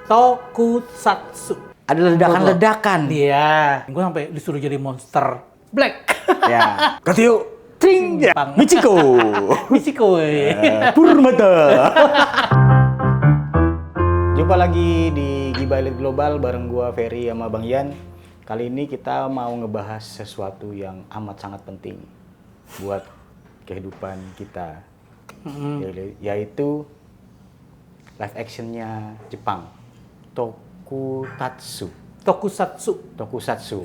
Tokusatsu. Ada ledakan-ledakan. Iya. Gue sampai disuruh jadi monster black. Ya. Katio, tring, Jepang. Michiko. Michiko. Purmata. Jumpa lagi di Giba Elite Global bareng gua Ferry sama Bang Ian. Kali ini kita mau ngebahas sesuatu yang amat sangat penting buat kehidupan kita. Yaitu live actionnya Jepang. Tokusatsu.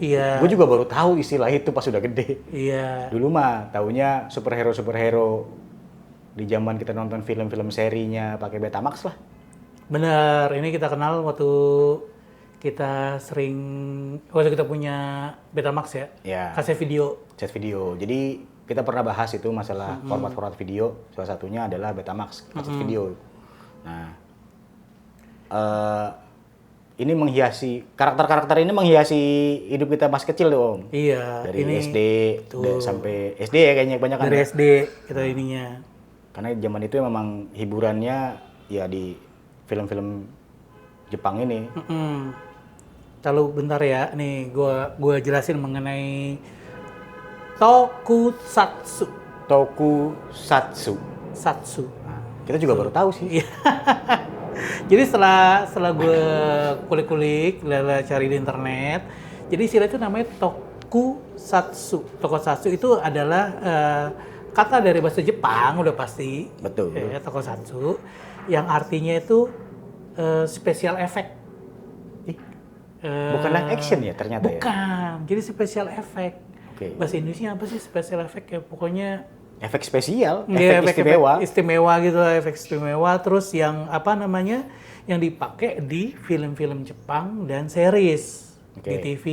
Iya. Gue juga baru tahu istilah itu pas udah gede. Iya. Dulu mah taunya superhero di zaman kita nonton film-film serinya pakai Betamax lah. Bener, ini kita kenal waktu kita punya Betamax ya. Ya. Kaset video. Chat video. Jadi kita pernah bahas itu masalah format-format video. Salah satunya adalah Betamax, kaset video. Nah, ini menghiasi karakter-karakter ini menghiasi hidup kita pas kecil tuh Om. Iya. Dari ini, SD sampai SD ya kayaknya kebanyakan. Dari ya? SD kita ininya. Karena zaman itu memang hiburannya ya di film-film Jepang ini. Lalu bentar ya, nih gua jelasin mengenai Tokusatsu. Satsu. Nah, kita juga baru tahu sih. Jadi setelah gue kulik-kulik, cari di internet, jadi istilah itu namanya Tokusatsu. Tokusatsu itu adalah kata dari bahasa Jepang, udah pasti. Betul. Ya, Tokusatsu, yang artinya itu special effect. Bukan live action ya ternyata ya? Bukan, jadi special effect. Oke. Bahasa Indonesia apa sih special effect ya? Pokoknya Efek spesial, ya, efek istimewa. Istimewa gitu lah, efek istimewa. Terus yang apa namanya, yang dipakai di film-film Jepang dan series di TV.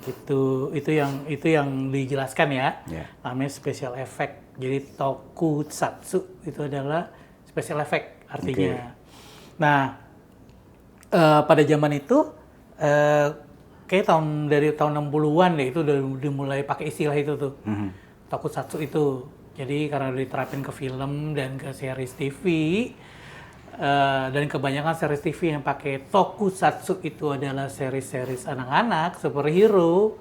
Gitu. Itu yang dijelaskan ya. Namanya special effect. Jadi Tokusatsu itu adalah special effect artinya. Nah, pada zaman itu kayak dari tahun 60-an deh itu udah dimulai pakai istilah itu tuh. Tokusatsu itu. Jadi karena diterapin ke film dan ke series TV, dan kebanyakan series TV yang pakai Tokusatsu itu adalah series-series anak-anak, superhero,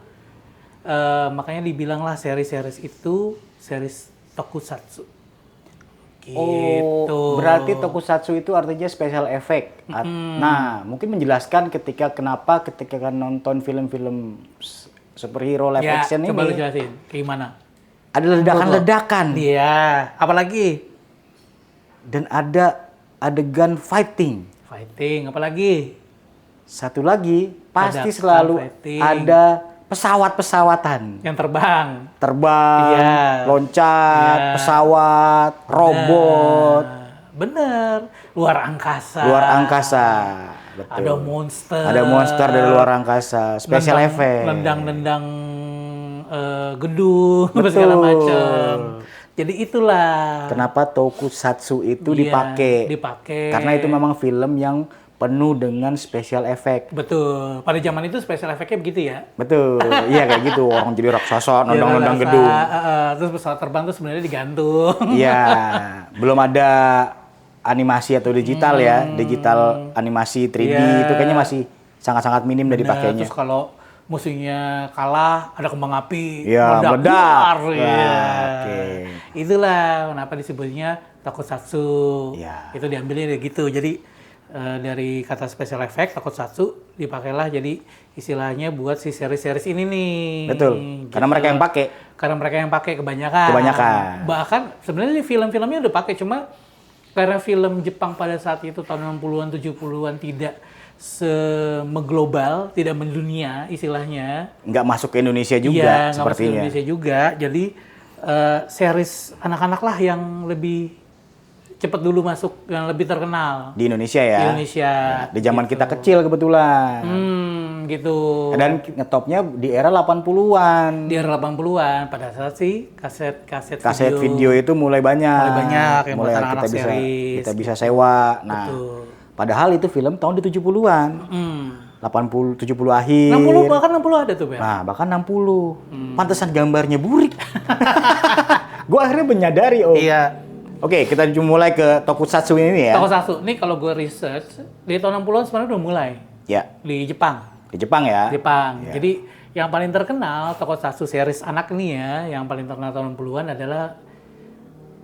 makanya dibilanglah series-series itu series Tokusatsu. Gitu. Oh, berarti Tokusatsu itu artinya special effect. Nah, mungkin menjelaskan kenapa ketika nonton film-film superhero live action ini. Ya, coba lu jelasin, gimana? Ada ledakan-ledakan. Iya, apalagi? Dan ada adegan fighting. Apalagi? Satu lagi, pasti Ada selalu fighting. ada pesawat-pesawatan. Yang terbang. Iya. Loncat, pesawat, robot. Bener. Luar angkasa. Betul. Ada monster dari luar angkasa. Special effect. Nendang gedung, segala macam. Jadi itulah kenapa Tokusatsu itu dipakai. Karena itu memang film yang penuh dengan special effect. Betul. Pada zaman itu special effect-nya begitu ya? Betul. Iya kayak gitu. Orang jadi raksasa, nendang-nendang gedung. Terus pesawat terbang tuh sebenarnya digantung. Iya. Belum ada animasi atau digital ya. Digital animasi 3D itu kayaknya masih sangat-sangat minim dari pakainya. Terus kalau musuhnya kalah, ada kembang api, meledak. Itulah kenapa disebutnya Tokusatsu. Itu diambilnya dari gitu. Jadi dari kata special effect, Tokusatsu dipakailah jadi istilahnya buat si series-series ini nih. Betul. Gitu. Karena mereka yang pakai kebanyakan. Bahkan sebenarnya film-filmnya udah pakai, cuma karena film Jepang pada saat itu tahun 60-an, 70-an tidak semeglobal, tidak mendunia istilahnya. Nggak masuk ke Indonesia juga sepertinya. Nggak masuk ke Indonesia juga. Jadi series anak-anak lah yang lebih cepat dulu masuk, yang lebih terkenal. Di Indonesia ya? Di Indonesia. Nah, di zaman kita kecil kebetulan. Gitu. Dan ngetopnya di era 80-an. Di era 80-an. Pada saat sih kaset video itu mulai banyak. Yang mulai anak-anak series. Kita bisa sewa. Nah, betul. Padahal itu film tahun di 70-an. 80, 70 akhir. 60, bahkan 60 ada tuh, Ben. Nah, bahkan 60. Pantesan gambarnya burik. Gue akhirnya menyadari, Iya. Oke, kita mulai ke tokusatsu ini ya. Tokusatsu, ini kalau gue research, di tahun 60-an sebenarnya udah mulai. Ya. Di Jepang. Di Jepang ya? Jepang. Ya. Jadi yang paling terkenal tokusatsu series anak nih ya, yang paling terkenal tahun 60-an adalah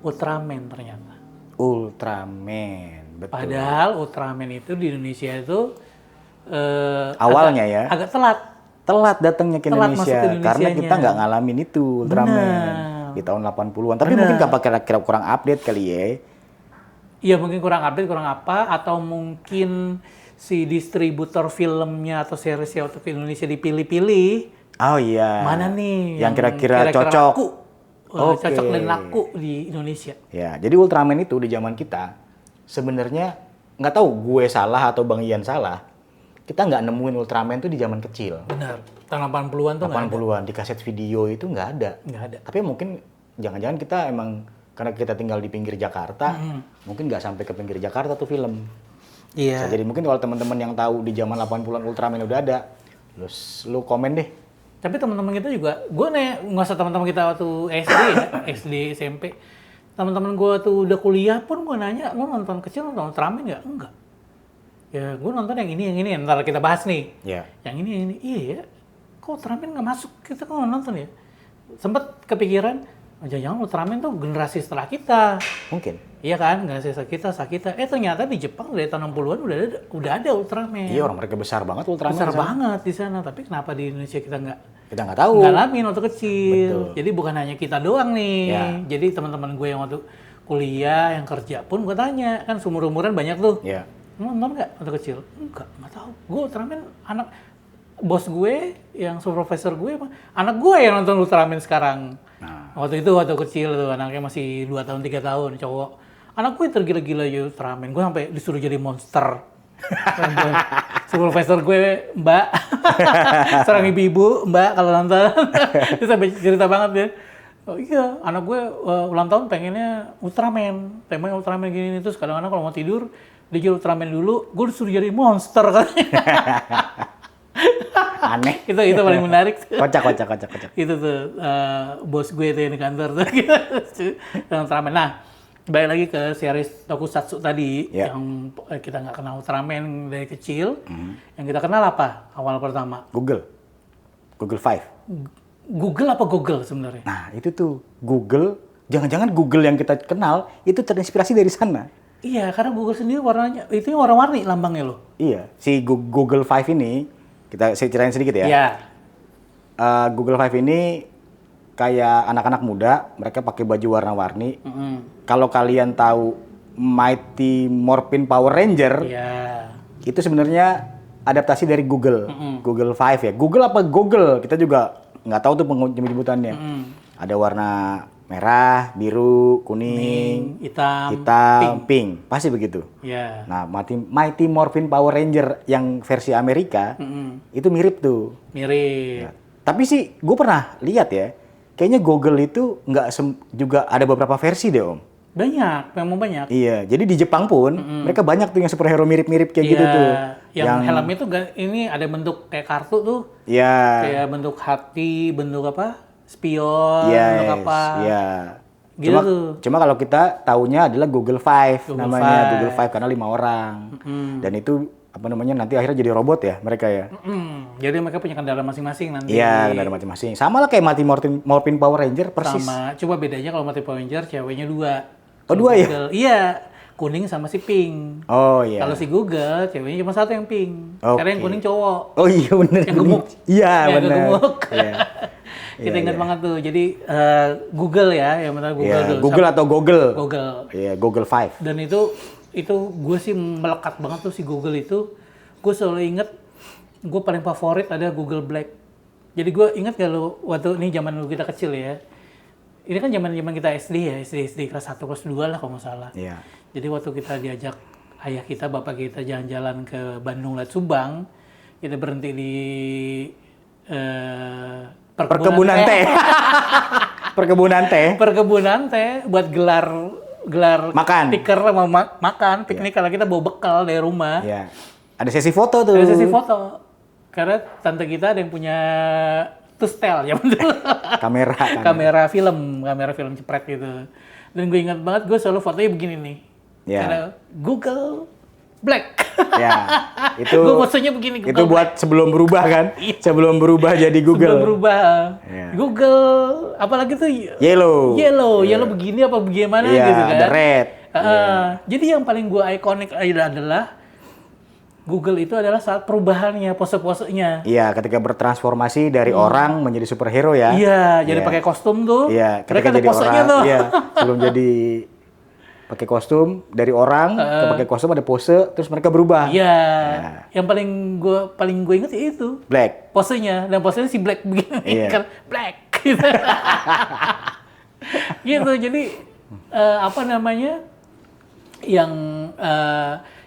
Ultraman ternyata. Ultraman, betul. Padahal Ultraman itu di Indonesia itu awalnya ya? Agak telat. Telat datangnya ke Indonesia. Karena kita nggak ngalamin itu Ultraman. Bener. Di tahun 80-an. Tapi mungkin kira-kira kurang update kali ya. Iya mungkin kurang update, kurang apa. Atau mungkin si distributor filmnya atau seriesnya untuk Indonesia dipilih-pilih. Oh iya. Mana nih yang kira-kira cocok. Laku, cocok dan laku di Indonesia. Ya, jadi Ultraman itu di zaman kita sebenarnya nggak tahu gue salah atau Bang Ian salah. Kita nggak nemuin Ultraman tuh di zaman kecil. Benar. Tahun 80-an tuh nggak ada. 80-an di kaset video itu nggak ada. Nggak ada. Tapi mungkin jangan-jangan kita emang karena kita tinggal di pinggir Jakarta, mungkin nggak sampai ke pinggir Jakarta tuh film. Iya. Jadi mungkin kalau teman-teman yang tahu di zaman 80-an Ultraman udah ada, lu komen deh. Tapi teman-teman kita juga, gue nggak usah teman-teman kita waktu SD ya, SD, SMP. Teman-teman gue tuh udah kuliah pun gue nanya, lo nonton kecil nonton Ultraman nggak? Enggak. Ya gue nonton yang ini, ntar kita bahas nih. Iya. Yang ini, iya ya. Kok Ultraman nggak masuk? Kita kok nonton ya? Sempet kepikiran, jangan-jangan Ultraman tuh generasi setelah kita. Mungkin. Iya kan, generasi setelah kita. Ternyata di Jepang dari tahun 60-an udah ada Ultraman. Iya, orang mereka besar banget Ultraman. Besar banget di sana, tapi kenapa di Indonesia kita nggak tahu. Ngalamin waktu kecil. Betul. Jadi bukan hanya kita doang nih. Ya. Jadi teman-teman gue yang waktu kuliah, yang kerja pun gue tanya, kan seumur-umuran banyak tuh. Iya. Nonton nggak waktu kecil? Enggak tahu. Gue Ultraman anak bos gue, yang supervisor gue, anak gue yang nonton Ultraman sekarang. Nah. Waktu kecil tuh, anaknya masih 2 tahun, 3 tahun, cowok. Anak gue tergila-gila ya Ultraman. Gue sampai disuruh jadi monster. Supervisor gue, Mbak. Seorang ibu-ibu, Mbak, kalau nonton. Dia sampai cerita banget ya. Oh iya, anak gue ulang tahun pengennya Ultraman. Temanya Ultraman gini. Terus kadang-kadang kalau mau tidur, dia jadi Ultraman dulu. Gue disuruh jadi monster kan. Aneh. itu paling menarik. Kocak. Itu tuh bos gue tuh yang di kantor tuh. Ultraman. Nah, balik lagi ke series tokusatsu tadi yang kita nggak kenal Ultraman dari kecil. Yang kita kenal apa awal pertama? Google 5. Google apa Google sebenarnya? Nah, itu tuh Google. Jangan-jangan Google yang kita kenal itu terinspirasi dari sana. Iya, karena Google sendiri warnanya itu warna-warni lambangnya loh. Iya, si Google 5 ini saya ceritain sedikit ya. Iya. Google 5 ini kayak anak-anak muda, mereka pakai baju warna-warni. Kalau kalian tahu Mighty Morphin Power Ranger, itu sebenarnya adaptasi dari Google. Google 5 ya. Google apa Google? Kita juga nggak tahu tuh penyebutannya. Ada warna merah, biru, kuning, hitam, pink. Pasti begitu. Yeah. Nah, Mighty Morphin Power Ranger yang versi Amerika, itu mirip tuh. Mirip. Ya. Tapi sih, gue pernah lihat ya, kayaknya Google itu nggak juga ada beberapa versi deh, Om. Banyak, memang banyak. Iya, jadi di Jepang pun mereka banyak tuh yang superhero mirip-mirip kayak gitu tuh. Yang helmnya tuh ini ada bentuk kayak kartu tuh. Iya. Kayak bentuk hati, bentuk apa? Spion, bentuk apa? Iya. Gitu tuh. Cuma kalau kita taunya adalah Google 5 namanya. Google 5 karena 5 orang. Dan itu nanti akhirnya jadi robot ya mereka ya. Jadi mereka punya kendaraan masing-masing nanti. Iya, kendaraan masing-masing. Sama lah kayak Mighty Morphin Power Ranger persis. Sama. Coba bedanya kalau Mighty Power Ranger ceweknya 2. Oh, 2 ya? Iya, kuning sama si pink. Oh iya. Kalau si Google, ceweknya cuma 1 yang pink. Karena yang kuning cowok. Oh iya bener. Yang gemuk. Iya bener. Yang gemuk. Iya. Kita ingat banget tuh. Jadi Google ya, yang benar Google tuh. Google atau Google. Google. Iya, Google 5. Dan itu gue sih melekat banget tuh si Google itu. Gue selalu inget, gue paling favorit ada Google Black. Jadi gue inget kalau waktu ini zaman dulu kita kecil ya. Ini kan zaman kita SD ya, SD kelas 1, kelas 2 lah kalau nggak salah. Iya. Jadi waktu kita diajak ayah kita, bapak kita jalan-jalan ke Bandung lihat Subang, kita berhenti di perkebunan teh. Perkebunan teh buat gelar makan. Stiker sama makan, piknik kalau kita bawa bekal dari rumah. Iya. Ada sesi foto tuh. Ada sesi foto. Karena tante kita ada yang punya Tustel ya betul. Kamera Kamera film cepret gitu. Dan gue ingat banget, gue selalu fotonya begini nih. Karena Google Black. Ya, itu gue posenya begini. Google itu buat Black. Sebelum berubah kan? Sebelum berubah jadi Google. Sebelum berubah. Google, apalagi tuh Yellow begini apa bagaimana gitu kan? Ada red. Jadi yang paling gue ikonik adalah Google itu adalah saat perubahannya, pose-posenya. Iya, ketika bertransformasi dari orang menjadi superhero ya. Iya, jadi pakai kostum tuh. Iya, ketika jadi posenya orang, tuh. Iya, sebelum jadi pakai kostum dari orang ke pakai kostum ada pose, terus mereka berubah. Iya. Yang paling gue inget ya itu. Black. Posenya, dan posenya si Black begini kan, Black. Gitu. Jadi apa namanya?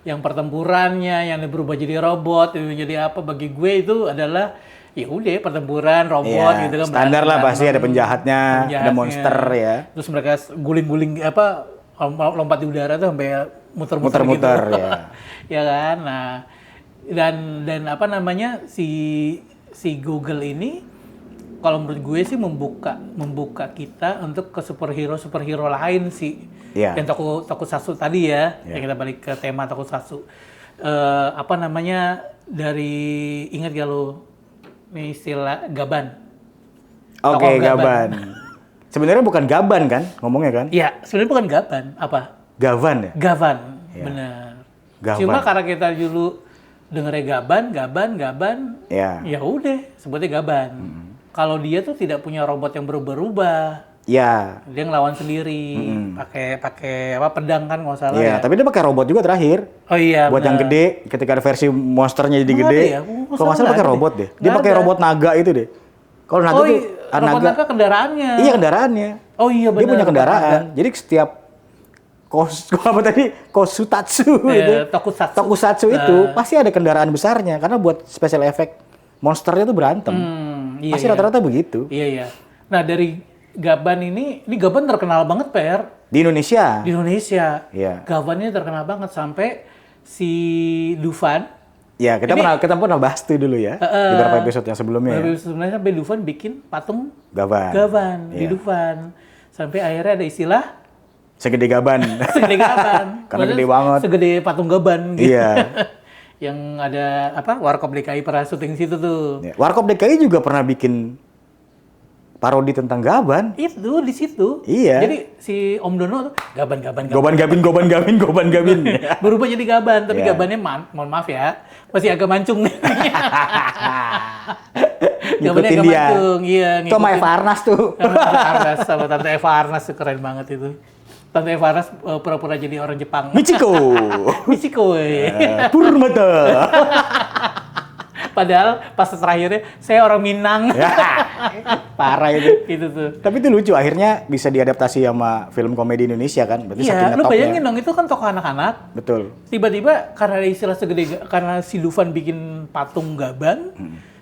Yang pertempurannya yang berubah jadi robot itu jadi apa, bagi gue itu adalah ya udah pertempuran robot gitu kan, standar lah, pasti ada penjahatnya, ada monster ya, terus mereka guling-guling apa lompat di udara tuh sampai muter-muter gitu. Ya kan. Nah, dan apa namanya si Google ini kalau menurut gue sih membuka kita untuk ke superhero lain sih. Yang tokusatsu tadi ya. Yang kita balik ke tema tokusatsu. Apa namanya, dari, ingat gak lo ini istilah Gaban? Oke, Gaban. Sebenarnya bukan Gaban kan ngomongnya kan? Iya, sebenarnya bukan Gaban. Apa? Gavan ya? Gavan, benar. Cuma karena kita dulu dengernya Gaban, ya udah sebutnya Gaban. Kalau dia tuh tidak punya robot yang berubah-ubah. Iya. Dia ngelawan sendiri, pakai apa, pedang kan nggak salah. Iya, tapi dia pakai robot juga terakhir. Oh iya. Buat yang gede, ketika ada versi monsternya jadi gede. Kalau nggak salah pakai robot deh. Dia pakai robot naga itu deh. Kalau naga tuh robot naga kendaraannya. Iya, kendaraannya. Oh iya benar. Dia punya kendaraan. Jadi setiap Kosutatsu itu, Tokusatsu itu pasti ada kendaraan besarnya karena buat special effect monsternya tuh berantem. Pasti rata-rata begitu. Iya. Nah, dari Gaban ini Gaban terkenal banget, Per. Di Indonesia. Iya. Gaban ini terkenal banget sampai si Dufan. Ya, kita pernah bahas tuh dulu ya di beberapa episode yang sebelumnya. Sebenarnya sampai Dufan bikin patung Gaban di Dufan. Sampai akhirnya ada istilah segede Gaban. Karena gede banget. Segede patung Gaban gitu. Iya. Yang ada apa? Warkop DKI pernah syuting situ tuh. Ya, Warkop DKI juga pernah bikin parodi tentang Gaban. Itu di situ. Iya. Jadi si Om Dono tuh Gaban. Berubah jadi Gaban, tapi Gabannya mohon maaf ya, masih agak mancung. Gabannya agak mancung, iya. Itu sama Eva Arnas tuh. Sama Tante Eva Arnas tuh keren banget itu. Tante Eva Arnas pura-pura jadi orang Jepang. Michiko. Purmata. Padahal pas terakhirnya saya orang Minang. Parah itu. Itu tuh. Tapi itu lucu, akhirnya bisa diadaptasi sama film komedi Indonesia kan. Berarti iya, lu bayangin dong, itu kan tokoh anak-anak. Betul. Tiba-tiba karena ada istilah karena si Dufan bikin patung Gaban,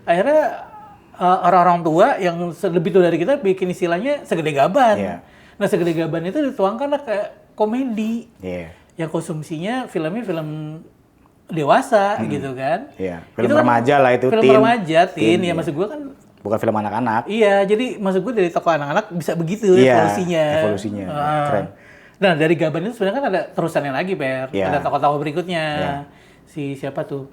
akhirnya orang-orang tua yang lebih tua dari kita bikin istilahnya segede Gaban. Yeah. Nah, segede Gaban itu dituangkan kayak komedi. Yang konsumsinya filmnya film dewasa gitu kan. Iya, film remaja lah itu. Film remaja, teen. Ya maksud gue kan bukan film anak-anak. Iya, jadi maksud gue dari tokoh anak-anak bisa begitu evolusinya. Keren. Nah, dari Gaban itu sebenarnya kan ada terusannya lagi, Per. Ada tokoh-tokoh berikutnya. Si siapa tuh?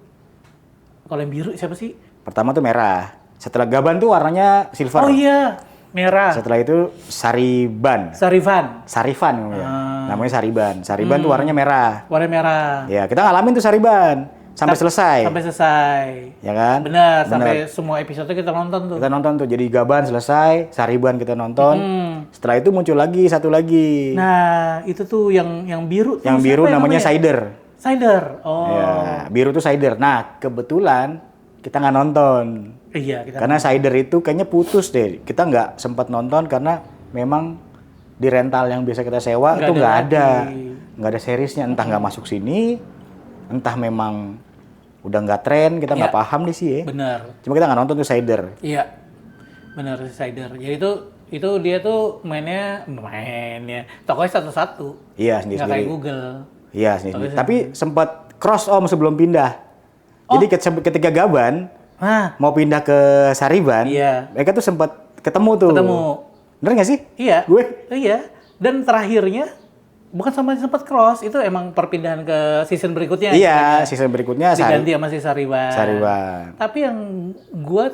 Kalau yang biru siapa sih? Pertama tuh merah. Setelah Gaban tuh warnanya silver. Oh iya, merah. Setelah itu Sarifan namanya Sariban tuh warnanya merah. Ya, kita ngalamin tuh Sariban sampai selesai ya kan, benar. Sampai semua episode kita nonton tuh jadi Gaban selesai, Sariban kita nonton. Setelah itu muncul lagi satu lagi. Nah, itu tuh yang biru tuh, yang biru namanya Cider. Oh ya, biru tuh Cider. Nah, kebetulan kita nggak nonton. Iya, karena Cider itu kayaknya putus deh. Kita nggak sempat nonton karena memang di rental yang biasa kita sewa itu nggak ada seriesnya. Entah nggak masuk sini, entah memang udah nggak tren, kita nggak paham deh sih ya. Benar. Cuma kita nggak nonton tuh Cider. Iya, benar, Cider. Jadi itu dia tuh mainnya tokonya satu-satu. Iya, sendiri. Nggak kayak Google. Iya, sendiri. Tapi sempat cross sebelum pindah. Jadi ketika Gaban mau pindah ke Sariban, mereka tuh sempat ketemu tuh. Bener nggak sih? Iya. Gue? Iya. Dan terakhirnya bukan sama sempat cross, itu emang perpindahan ke season berikutnya. Iya, season berikutnya diganti sama si Sariban. Tapi yang gue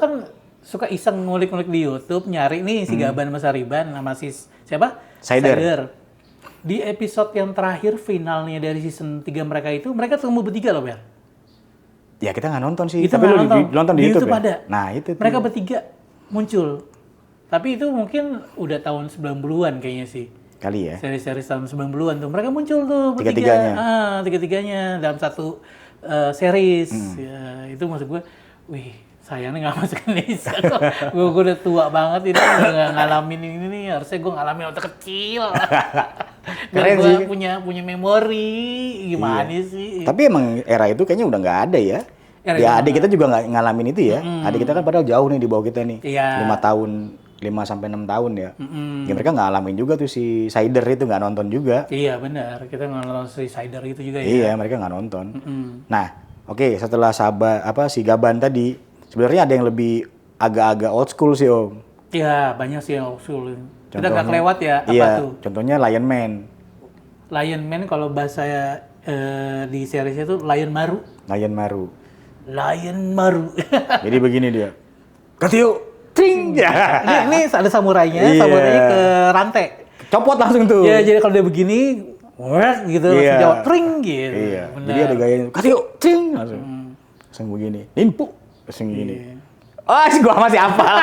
kan suka iseng ngulik-ngulik di YouTube, nyari nih si Gaban sama Sariban sama si siapa? Saider. Di episode yang terakhir finalnya dari season 3 mereka itu, mereka ketemu bertiga loh, Ber. Ya kita nggak nonton sih, itu tapi lu nonton di YouTube ya? ada. Nah itu tuh. Mereka bertiga muncul. Tapi itu mungkin udah tahun 90-an kayaknya sih. Kali ya. Seri-seri tahun 90-an tuh. Mereka muncul tuh bertiga. Tiga-tiganya dalam satu series. Ya, itu maksud gue, wih, sayangnya nggak masuk Indonesia. gue udah tua banget ini, nggak ngalamin ini nih. Harusnya gue ngalamin waktu kecil. Keren sih. Punya memori, gimana sih. Tapi emang era itu kayaknya udah nggak ada ya. Ya adik kita juga nggak ngalamin itu ya. Adik kita kan padahal jauh nih di bawah kita nih. 5 sampai 6 tahun ya. Ya mereka nggak ngalamin juga tuh si Saider itu, nggak nonton juga. Iya benar, kita nggak nonton si Saider itu juga ya. Iya, mereka nggak nonton. Nah, oke, setelah si Gaban tadi, sebenarnya ada yang lebih agak-agak old school sih Om. Iya, banyak sih yang old school. Kita nggak kelewat ya, apa tuh? Contohnya Lion Man. Lion Man kalau bahasa di seriesnya tuh Lion Maru. Lion Maru. Jadi begini dia. Katio. Tring! Ini ada samurainya ke rantai. Copot langsung tuh. Ya, jadi kalau dia begini, gitu, langsung jawab, tring gitu. Iya, jadi ada gayanya, Katio, tring! Langsung begini. Ninpu! Langsung begini. Oh, gua masih hafal.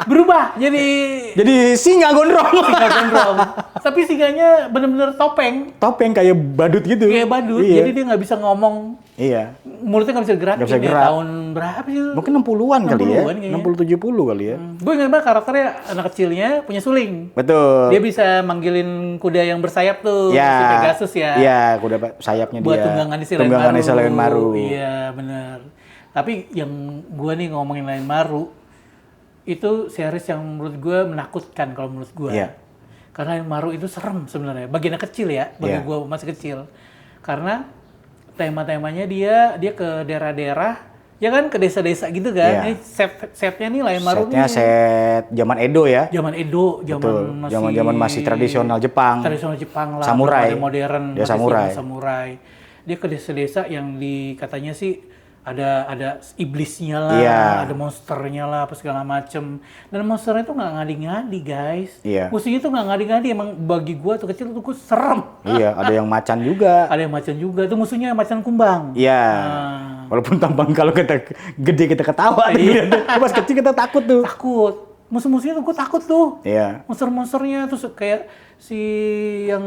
Berubah, jadi singa gondrong. Tapi singanya bener-bener topeng. Topeng kayak badut gitu. Kayak badut, jadi dia nggak bisa ngomong. Iya. Mulutnya nggak bisa gerak. Tahun berapa sih? Mungkin 60-an kali ya. 60-70 kali ya. Gue ingat banget karakternya anak kecilnya punya suling. Betul. Dia bisa manggilin kuda yang bersayap tuh, si Pegasus ya. Iya, kuda sayapnya buat dia. Tunggangan di Lion Maru. Iya, benar. Tapi yang gue nih ngomongin Lion Maru, itu series yang menurut gue menakutkan kalau menurut gue. Iya. Karena Lion Maru itu serem sebenarnya. Bagian kecil ya, bagi gue masih kecil. Karena tema-temanya dia ke daerah-daerah, ya kan, ke desa-desa gitu kan. Ini setnya nih Lion Maru nih. Setnya set zaman Edo ya. Zaman masih tradisional Jepang. Tradisional Jepang lah. Samurai. Modern. Dia samurai. Dia ke desa-desa yang katanya sih ada iblisnya lah, ada monsternya lah, apa segala macem. Dan monsternya itu nggak ngadi-ngadi guys. Musuhnya tuh nggak ngadi-ngadi, emang bagi gua tuh kecil tuh gua serem. Iya, ada yang macan juga. Itu musuhnya macan kumbang. Iya. Walaupun tampang kalau kita gede kita ketawa. Pas kecil kita takut tuh. Takut. Musuh-musuhnya tuh gua takut tuh. Iya. Monster-monsternya tuh kayak si yang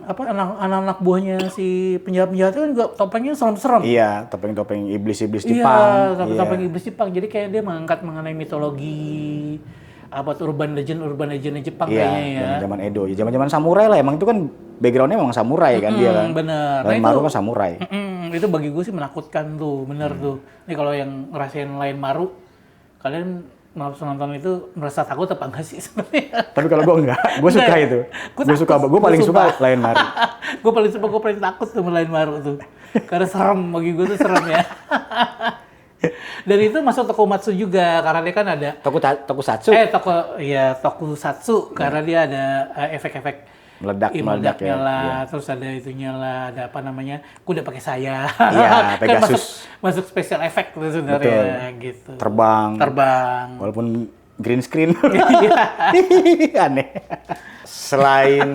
anak-anak buahnya si penjahat-penjahat itu kan juga topengnya serem-serem. Iya, topeng-topeng iblis-iblis Jepang. Iya, topeng iblis Jepang. Jadi kayak dia mengangkat mengenai mitologi urban legend Jepang kayaknya ya. Zaman Edo, ya zaman-zaman samurai lah. Emang itu kan backgroundnya emang samurai kan dia kan. Bener. Lion Maru kan samurai. Itu bagi gue sih menakutkan tuh, bener tuh. Ini kalau yang ngerasain Lion Maru, kalian nonton itu merasa takut apa enggak sih sebenarnya? Tapi kalau gue enggak, gue suka itu. Gue paling suka Lion Maru. gue paling takut sama Lion Maru tuh. Karena serem, bagi gue tuh serem ya. Dan itu masuk Tokumatsu juga, karena dia kan ada Tokusatsu. Tokusatsu, karena dia ada efek-efek meledaknya lah, terus ada itunya lah, ada apa namanya, kuda pakai sayap. Iya, Pegasus. Kan masuk special effect tuh sebenarnya gitu. Terbang. Walaupun green screen. Aneh. Selain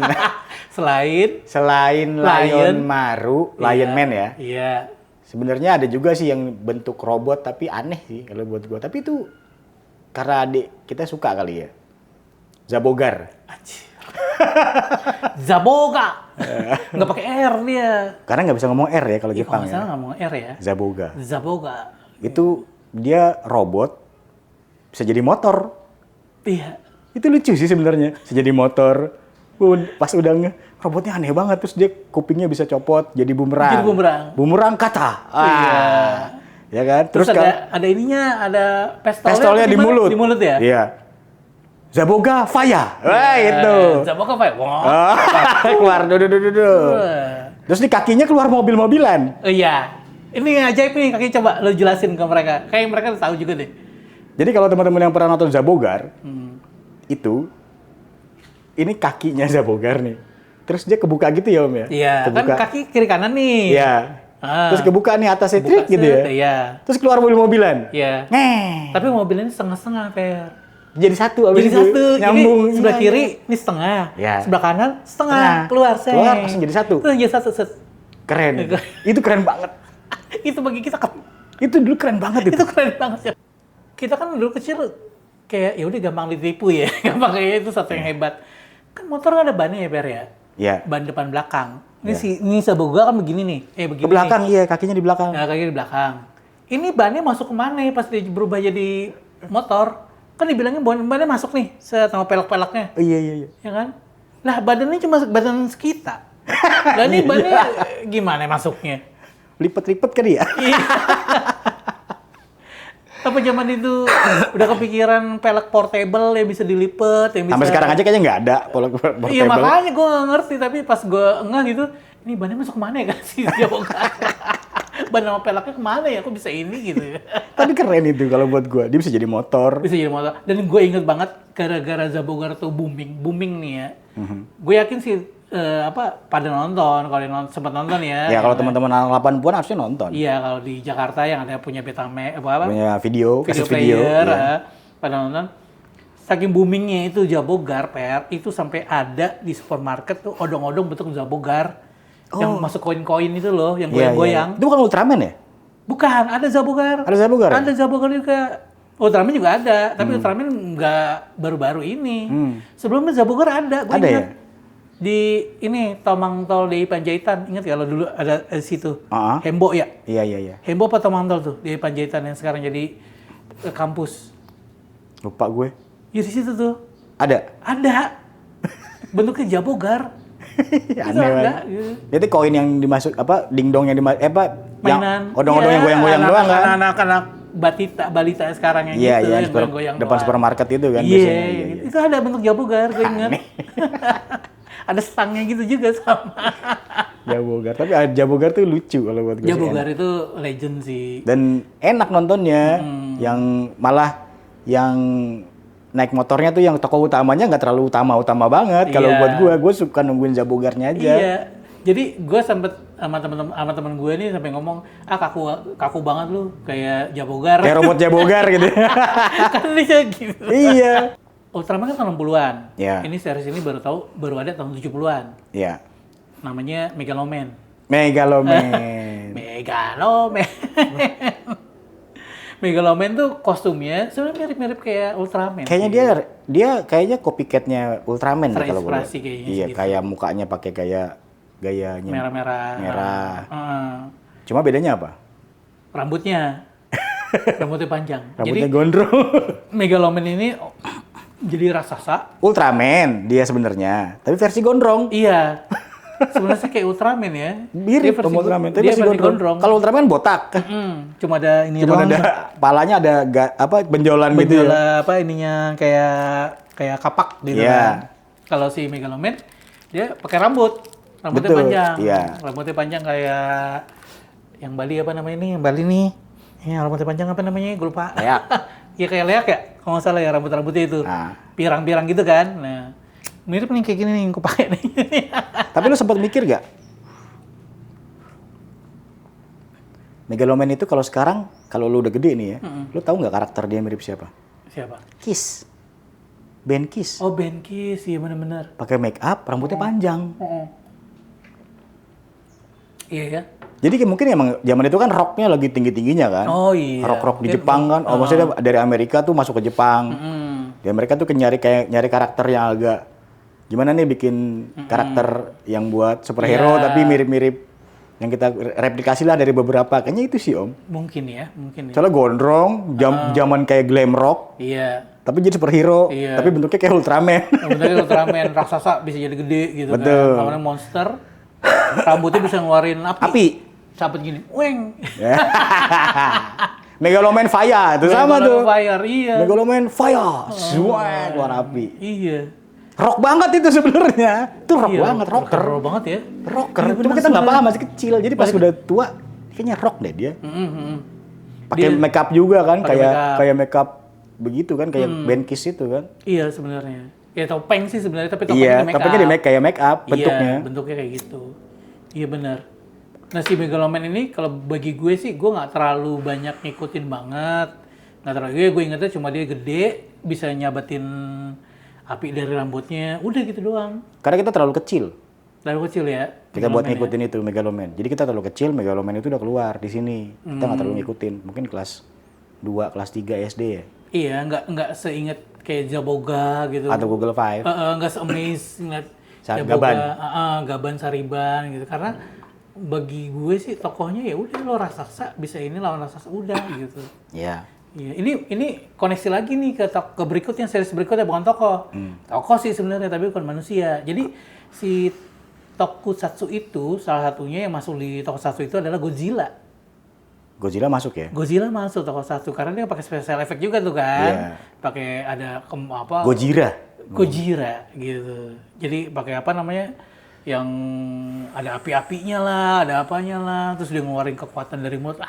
Lion Maru, Lion Man ya. Iya. Sebenarnya ada juga sih yang bentuk robot tapi aneh sih kalau buat gua. Tapi itu karena adik kita suka kali ya. Zabogar. Zaboga. Nggak pakai R dia. Karena nggak bisa ngomong R ya kalau Jepang ya. Kalau nggak ngomong R ya. Zaboga. Itu dia robot bisa jadi motor. Iya. Itu lucu sih sebenarnya. Bisa jadi motor. Pas udah robotnya aneh banget, terus dia kupingnya bisa copot jadi bumerang. Bumerang kata. Iya. Ya kan? Terus ada ininya, ada pistolnya di mulut. Di mulut ya? Iya. Zaboga Faya. Wah, itu. Zaboga Faya. Wah. Keluar. Terus di kakinya keluar mobil-mobilan. Iya. Ini ajaib nih, kaki coba lo jelasin ke mereka. Kayak mereka tahu juga deh. Jadi kalau teman-teman yang pernah nonton Zabogar, itu ini kakinya Zabogar nih. Terus dia kebuka gitu ya Om ya? Iya, kan kaki kiri kanan nih. Iya. Terus kebuka nih atasnya trik gitu ya? Iya. Terus keluar mobil-mobilan? Iya. Tapi mobilnya setengah-setengah, Per. Jadi satu abis jadi itu. Satu. Nyambung. Jadi sebelah kiri ini setengah. Ya. Sebelah kanan setengah. Keluar, Keluar langsung jadi satu. Terus jadi satu. Keren. Itu keren banget. Itu bagi kita kan. Itu dulu keren banget itu. Itu keren banget ya. Kita kan dulu kecil kayak ya udah gampang ditipu ya. Gampang kayak itu satu yang hebat. Kan motor kan ada bannya ya, Per ya? Iya. Ban depan belakang. Ini Zabogar kan begini nih. Begini ke belakang nih. Iya, kakinya di belakang. Nah, kakinya di belakang. Ini bannya masuk kemana ya pas dia berubah jadi motor? Kan dibilangnya bannya masuk nih sama pelek-peleknya. Iya. Ya kan? Lah badannya cuma badan kita. Lah ini bannya gimana masuknya? Lipet-lipet kan ya? Iya. Apa zaman itu udah kepikiran pelek portable yang bisa dilipet, yang bisa... Sampai sekarang aja kayaknya nggak ada pelek portable. Iya makanya gue nggak ngerti, tapi pas gue ngeh gitu, ini bannya masuk kemana ya kan sih Zabogar? Ban sama peleknya kemana ya? Kok bisa ini gitu ya? Tapi keren itu kalau buat gue, dia bisa jadi motor. Bisa jadi motor. Dan gue inget banget gara-gara Zabogar tuh booming nih ya. Gue yakin sih pada nonton, kalau sempat nonton ya. Ya kalau teman-teman anak 80-an harusnya nonton. Iya, kalau di Jakarta yang ada punya Betamax punya video player, iya. Pada nonton. Saking boomingnya itu Zabogar, Per, itu sampai ada di supermarket tuh odong-odong bentuk Zabogar. Yang masuk koin-koin itu loh, yang goyang-goyang. Itu bukan Ultraman ya? Bukan, ada Zabogar. Ada Zabogar? Ada Zabogar juga. Ultraman juga ada, tapi Ultraman nggak baru-baru ini. Sebelumnya Zabogar ada, gue ingat. Ya? Di ini Tomang Tol di Panjaitan, ingat kalau dulu ada di situ. Hembo ya? Iya. Hembo apa Tomang Tol tuh di Panjaitan yang sekarang jadi kampus. Lupa gue. Ya di situ tuh. Ada? Ada. Bentuknya Zabogar. Aneh banget. Itu koin yang dimasuk dingdong yang dimasuk mainan. Yang odong-odong yang goyang-goyang doang kan? Anak-anak balita sekarang yang gitu yang goyang-goyang depan supermarket itu kan biasanya. Iya, itu ada bentuk Zabogar, gue ingat. Ada stangnya gitu juga sama. Zabogar, tapi Zabogar tuh lucu kalau buat gue. Zabogar itu legend sih. Dan enak nontonnya, yang malah yang naik motornya tuh yang tokoh utamanya nggak terlalu utama banget. Kalau buat gue suka nungguin Zabogarnya aja. Iya. Jadi gue sempet sama teman gue nih sampai ngomong, kaku banget lu kayak Zabogar. Kayak robot Zabogar gitu. Kan dia gitu. Iya. Ultraman kan tahun 60-an. Yeah. Ini series ini baru ada tahun 70-an. Iya. Namanya Megaloman. Megaloman tuh kostumnya sebenarnya mirip-mirip kayak Ultraman. Kayaknya dia kayaknya copycat-nya Ultraman ya kalau boleh. Kayaknya. Iya, gitu. Kayak mukanya pakai gayanya merah. Cuma bedanya apa? Rambutnya panjang. Rambutnya gondrong. Megaloman ini jadi raksasa. Ultraman dia sebenarnya, tapi versi gondrong. Iya. Sebenarnya sih kayak Ultraman ya. Mirip sama Ultraman, tapi versi gondrong. Kalau Ultraman botak. Cuma ada ini Cuma ada palanya ada benjolan gitu ya. Ininya kayak kapak gitu kan. Kalau si Megaloman dia pakai rambutnya panjang. Iya. Rambutnya panjang kayak yang Bali apa namanya ini? Yang Bali nih. Ya, rambutnya panjang apa namanya? Gue lupa. Leak. Ya kayak leak ya, kalau nggak salah ya rambutnya itu. Pirang-pirang gitu kan. Nah, mirip nih kayak gini nih yang gue pakai nih. Tapi lu sempat mikir gak? Megaloman itu kalau sekarang, kalau lu udah gede nih ya, lu tahu nggak karakter dia mirip siapa? Siapa? Kiss. Ben Kiss. Oh, Ben Kiss, iya benar-benar. Pakai make up, rambutnya panjang. Iya ya. Jadi mungkin emang zaman itu kan rocknya lagi tinggi-tingginya kan. Oh iya. Rock di Jepang kan. Maksudnya dari Amerika tuh masuk ke Jepang. Di Amerika tuh nyari karakter yang agak gimana nih bikin karakter yang buat superhero tapi mirip-mirip yang kita replikasi lah dari beberapa. Kayaknya itu sih Om. Mungkin ya. Soalnya gondrong, zaman kayak glam rock. Iya. Tapi jadi superhero, tapi bentuknya kayak Ultraman. Bentuknya Ultraman, raksasa bisa jadi gede gitu. Betul. Kan. Namanya monster, rambutnya bisa ngeluarin api. Sabet gini, weng. Megaloman Fire, itu sama tuh. Fire, iya. Megaloman Fire, suai keluar api. Iya. Rock banget itu sebenarnya. Itu rock banget, rocker. Rock banget ya. Rocker. Cuma kita nggak paham masih kecil. Jadi pas udah tua, kayaknya rock deh dia. Pakai makeup juga kan, kayak makeup begitu kan, kayak Ben Kiss itu kan. Iya sebenarnya. Ya topeng sih sebenarnya, tapi iya, topengnya kayak make up bentuknya. Iya, bentuknya kayak gitu. Iya benar. Nah si Megaloman ini kalau bagi gue sih, gue nggak terlalu banyak ngikutin banget. Nggak terlalu, gue ingetnya cuma dia gede, bisa nyabatin api dari rambutnya, udah gitu doang. Karena kita terlalu kecil. Terlalu kecil ya? Kita buat ngikutin itu Megaloman. Jadi kita terlalu kecil, Megaloman itu udah keluar di sini. Kita nggak terlalu ngikutin. Mungkin kelas 2, kelas 3 SD ya. Iya, nggak seinget kayak Jaboga gitu. Atau Google Five. Nggak se-amaze ngeliat Gaban. Gaban Sariban gitu. Karena bagi gue sih tokohnya ya udah lo raksasa bisa ini lawan raksasa udah gitu. Iya. Iya, ini koneksi lagi nih ke berikutnya, series berikutnya, bukan tokoh. Tokoh sih sebenarnya tapi bukan manusia. Jadi si tokusatsu itu salah satunya yang masuk di tokusatsu itu adalah Godzilla. Godzilla masuk ya? Godzilla masuk tokusatsu karena dia pakai special effect juga tuh kan. Iya. Pakai ada Gojira gitu. Jadi pakai apa namanya? Yang ada api-apinya lah, ada apanya lah, terus dia ngeluarin kekuatan dari mulut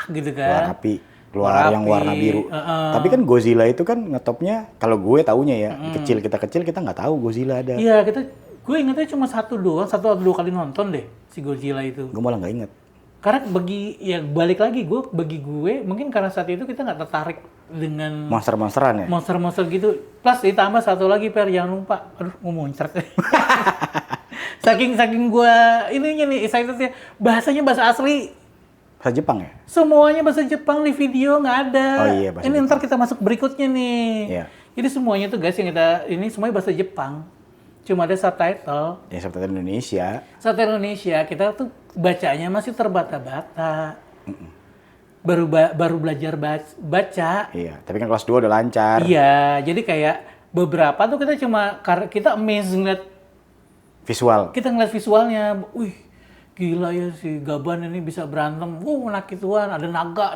gitu kan. Keluar api, keluar yang warna biru. Tapi kan Godzilla itu kan ngetopnya, kalau gue taunya ya, kecil kita nggak tahu Godzilla ada. Iya, gue ingetnya cuma satu atau dua kali nonton deh si Godzilla itu. Gue malah nggak inget. Karena balik lagi bagi gue mungkin karena saat itu kita nggak tertarik dengan monster-monsteran ya. Monster gitu. Plus ditambah satu lagi jangan lupa. Aduh, mau muncrat. saking gue ininya nih excitednya bahasanya bahasa asli. Bahasa Jepang ya? Semuanya bahasa Jepang di video nggak ada. Oh iya, bahasa ini Jepang. Ntar kita masuk berikutnya nih. Iya. Jadi semuanya tuh guys yang kita ini semuanya bahasa Jepang. Cuma ada subtitle. Ya subtitle Indonesia. Subtitle Indonesia kita tuh bacanya masih terbata-bata. Baru belajar baca. Iya, tapi kan kelas 2 udah lancar. Iya, jadi kayak beberapa tuh kita amazed ngeliat Visual. Kita ngeliat visualnya. Wih, gila ya si Gaban ini bisa berantem. Nakituan, ada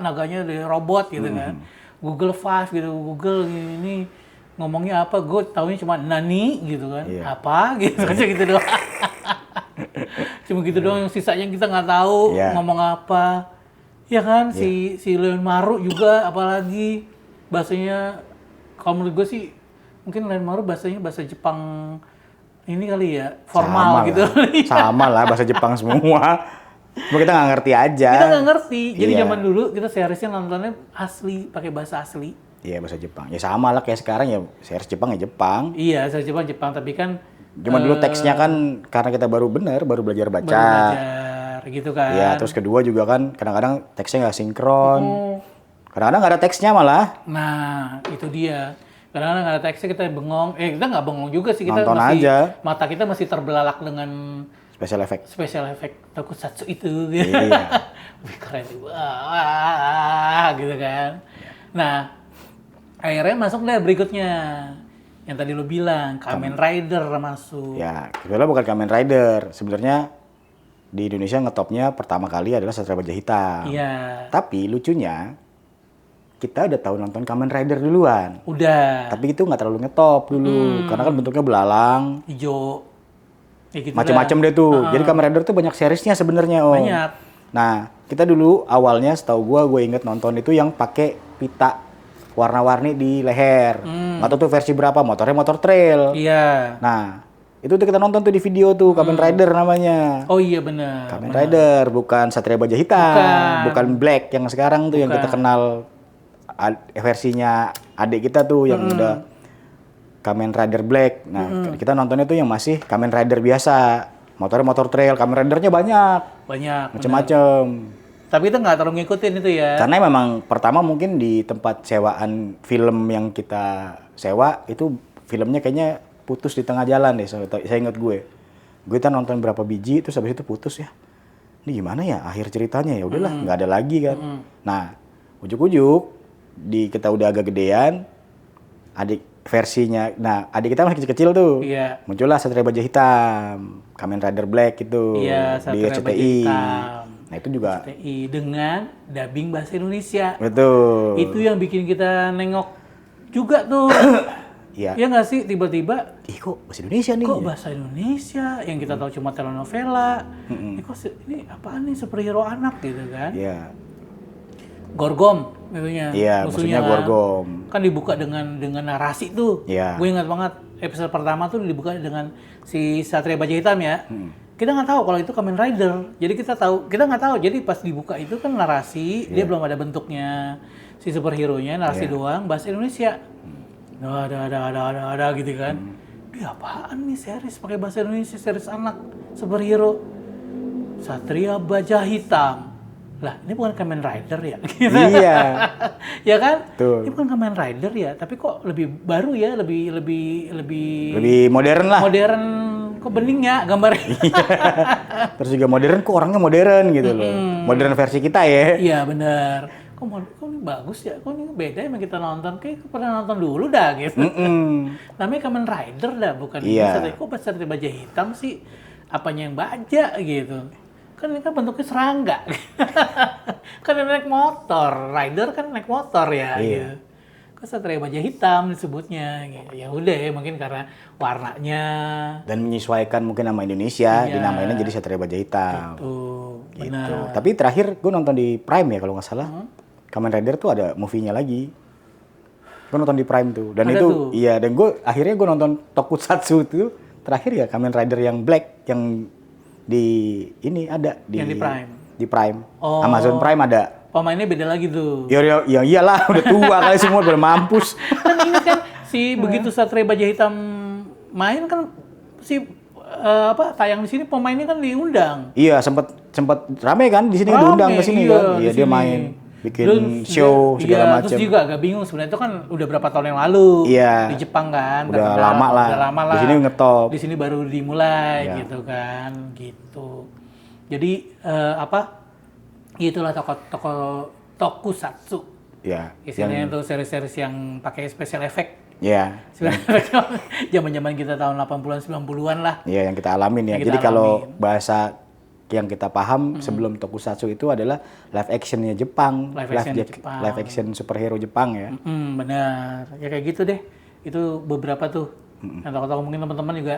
naganya dari robot gitu kan. Google Five gitu, Google ini ngomongnya apa, gue taunya cuma nani gitu kan, apa gitu aja gitu doang. Cuma gitu doang, sisanya kita nggak tahu ngomong apa. Ya kan, si Leon Maru juga apalagi bahasanya, kalau menurut gue sih mungkin Leon Maru bahasanya bahasa Jepang ini kali ya, formal sama gitu. Sama lah, bahasa Jepang semua. Cuma kita nggak ngerti aja. Kita nggak ngerti, jadi zaman dulu kita seriesnya nontonnya asli, pakai bahasa asli. Iya, bahasa Jepang. Ya sama lah kayak sekarang ya, series Jepang ya Jepang. Iya, series Jepang, tapi kan cuma dulu teksnya kan karena kita baru belajar baca. Baru belajar gitu kan. Iya, terus kedua juga kan kadang-kadang teksnya nggak sinkron. Kadang-kadang nggak ada teksnya malah. Nah, itu dia. Kadang-kadang nggak ada teksnya kita bengong. Kita nggak bengong juga sih, kita nonton masih aja. Mata kita masih terbelalak dengan special effect tokusatsu itu. Gitu. Iya. Wih, keren gitu kan. Nah, akhirnya masuk deh berikutnya. Yang tadi lo bilang, Kamen Rider masuk. Ya, sebenarnya bukan Kamen Rider. Sebenarnya di Indonesia ngetopnya pertama kali adalah Satria Baja Hitam. Iya. Tapi lucunya, kita udah tahu nonton Kamen Rider duluan. Udah. Tapi itu nggak terlalu ngetop dulu. Karena kan bentuknya belalang. Hijau. Ya gitu macem-macem deh tuh. Jadi Kamen Rider tuh banyak seriesnya sebenarnya, Om. Banyak. Nah, kita dulu awalnya setahu gue inget nonton itu yang pakai pita warna-warni di leher. Nggak tahu tuh versi berapa, motornya motor trail. Iya. Nah, itu tuh kita nonton tuh di video tuh, Kamen Rider namanya. Oh iya benar. Kamen Rider, bukan Satria Baja Hitam, bukan Black yang sekarang tuh yang kita kenal versinya adik kita tuh yang udah Kamen Rider Black. Nah, kita nontonnya tuh yang masih Kamen Rider biasa. Motornya motor trail, Kamen Rider-nya banyak. Macem-macem. Tapi kita nggak terlalu ngikutin itu ya. Karena memang pertama mungkin di tempat sewaan film yang kita sewa itu filmnya kayaknya putus di tengah jalan deh. Saya ingat gue kan nonton berapa biji terus habis itu putus ya. Ini gimana ya akhir ceritanya, ya udahlah nggak ada lagi kan. Nah, ujuk-ujuk kita udah agak gedean, adik versinya, nah adik kita masih kecil-kecil tuh. Iya. Muncullah Satria Baja Hitam, Kamen Rider Black itu di RCTI. Nah itu juga RCTI dengan dubbing bahasa Indonesia. Betul. Itu yang bikin kita nengok juga tuh. Iya. Ya nggak sih, tiba-tiba kok bahasa Indonesia nih? Kok bahasa Indonesia? Yang kita tahu cuma telenovela. Kok ini apaan nih, superhero anak gitu kan? Iya. Gorgom itunya. Iya, musuhnya Gorgom. Kan dibuka dengan narasi tuh. Iya. Gue ingat banget episode pertama tuh dibuka dengan si Satria Baja Hitam ya. Kita nggak tahu kalau itu Kamen Rider. Jadi kita nggak tahu. Jadi pas dibuka itu kan narasi, dia belum ada bentuknya si superhero-nya, narasi doang, bahasa Indonesia. Ada gitu kan. Dia apaan nih series pakai bahasa Indonesia, series anak superhero. Satria Baja Hitam. Lah, ini bukan Kamen Rider ya? Iya. Ya kan? Tuh. Ini bukan Kamen Rider ya, tapi kok lebih baru ya, lebih modern lah. Modern, kok bening ya gambarnya. Terus juga modern, kok orangnya modern gitu loh. Modern versi kita ya. Iya, benar. Kok ini bagus ya? Kok ini beda ya sama kita nonton? Kayak pernah nonton dulu dah gitu. Namanya Kamen Rider dah, bukan kok Satria Baja Hitam sih? Apanya yang baja gitu. Kan ini kan bentuknya serangga. Kan dia naik motor, rider kan naik motor ya. Gitu. Kok Satria Baja Hitam disebutnya. Gitu. Ya udah ya mungkin karena warnanya. Dan menyesuaikan mungkin nama Indonesia, dinamainnya jadi Satria Baja Hitam. Gitu. Benar. Tapi terakhir gue nonton di Prime ya kalau nggak salah. Kamen Rider tuh ada movie-nya lagi. Gue nonton di Prime tuh. Dan ada itu, tuh. Iya. Dan akhirnya gue nonton Tokusatsu itu terakhir ya Kamen Rider yang Black yang di ini ada di yang di Prime. Di Prime. Oh. Amazon Prime ada. Pemainnya beda lagi tuh. Ya iyalah udah tua kali semua udah mampus. Kan ingat kan begitu Satria Baja Hitam main kan tayang di sini pemainnya kan diundang. Iya, sempat rame kan di sini diundang ke sini kan. Iya, dia main bikin show segala macam. Terus juga agak bingung sebenarnya itu kan udah berapa tahun yang lalu di Jepang kan. Udah lama lah. Di sini ngetop. Di sini baru dimulai gitu kan, gitu. Jadi itulah tokusatsu. Iya. Istilahnya itu series-series yang pakai special effect. Iya. Zaman-zaman kita tahun 80-an 90-an lah. Iya, yang kita alamin ya. Jadi kalau bahasa yang kita paham sebelum tokusatsu itu adalah live actionnya Jepang, live action superhero Jepang ya. Benar, ya kayak gitu deh. Itu beberapa tuh. Yang tahu-tahu mungkin teman-teman juga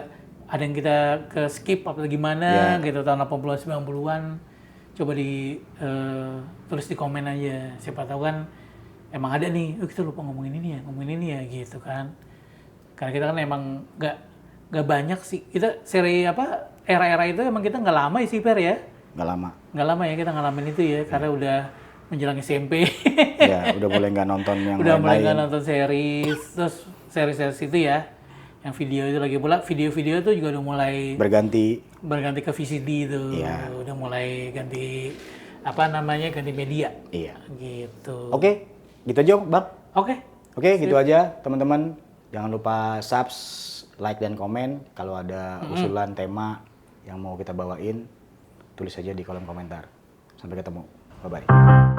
ada yang kita ke skip atau gimana gitu tahun 80-an 90-an. Coba tulis di komen aja. Siapa tahu kan emang ada nih, kita lupa ngomongin ini ya gitu kan. Karena kita kan emang nggak banyak sih. Kita seri era-era itu emang kita nggak lama sih Per ya? Nggak lama ya kita ngalamin itu ya, karena udah menjelang SMP. Ya, udah mulai nggak nonton yang udah mulai nggak nonton series, terus series itu ya, yang video itu lagi pula, video-video itu juga udah mulai berganti ke VCD itu, udah mulai ganti ganti media. Iya. Gitu. Oke, gitu aja Bang. Oke, gitu aja teman-teman. Jangan lupa like dan komen. Kalau ada usulan tema yang mau kita bawain, tulis aja di kolom komentar. Sampai ketemu. Bye-bye.